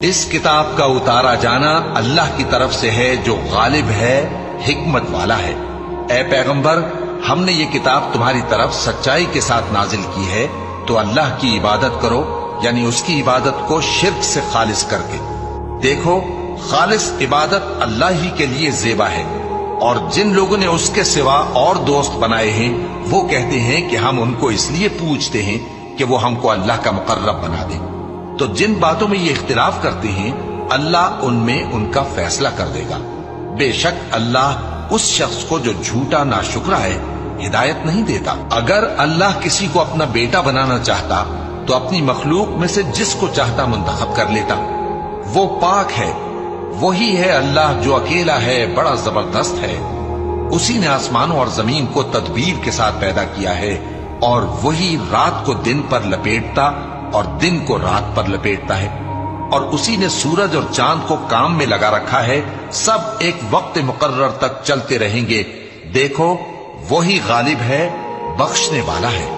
اس کتاب کا اتارا جانا اللہ کی طرف سے ہے جو غالب ہے، حکمت والا ہے۔ اے پیغمبر، ہم نے یہ کتاب تمہاری طرف سچائی کے ساتھ نازل کی ہے، تو اللہ کی عبادت کرو، یعنی اس کی عبادت کو شرک سے خالص کر کے۔ دیکھو، خالص عبادت اللہ ہی کے لیے زیبا ہے، اور جن لوگوں نے اس کے سوا اور دوست بنائے ہیں وہ کہتے ہیں کہ ہم ان کو اس لیے پوچھتے ہیں کہ وہ ہم کو اللہ کا مقرب بنا دے۔ تو جن باتوں میں یہ اختلاف کرتے ہیں اللہ ان میں ان کا فیصلہ کر دے گا۔ بے شک اللہ اس شخص کو جو جھوٹا ناشکرا ہے ہدایت نہیں دیتا۔ اگر اللہ کسی کو اپنا بیٹا بنانا چاہتا تو اپنی مخلوق میں سے جس کو چاہتا منتخب کر لیتا۔ وہ پاک ہے، وہی ہے اللہ جو اکیلا ہے، بڑا زبردست ہے۔ اسی نے آسمانوں اور زمین کو تدبیر کے ساتھ پیدا کیا ہے، اور وہی رات کو دن پر لپیٹتا اور دن کو رات پر لپیٹتا ہے، اور اسی نے سورج اور چاند کو کام میں لگا رکھا ہے، سب ایک وقت مقرر تک چلتے رہیں گے۔ دیکھو، وہی غالب ہے، بخشنے والا ہے۔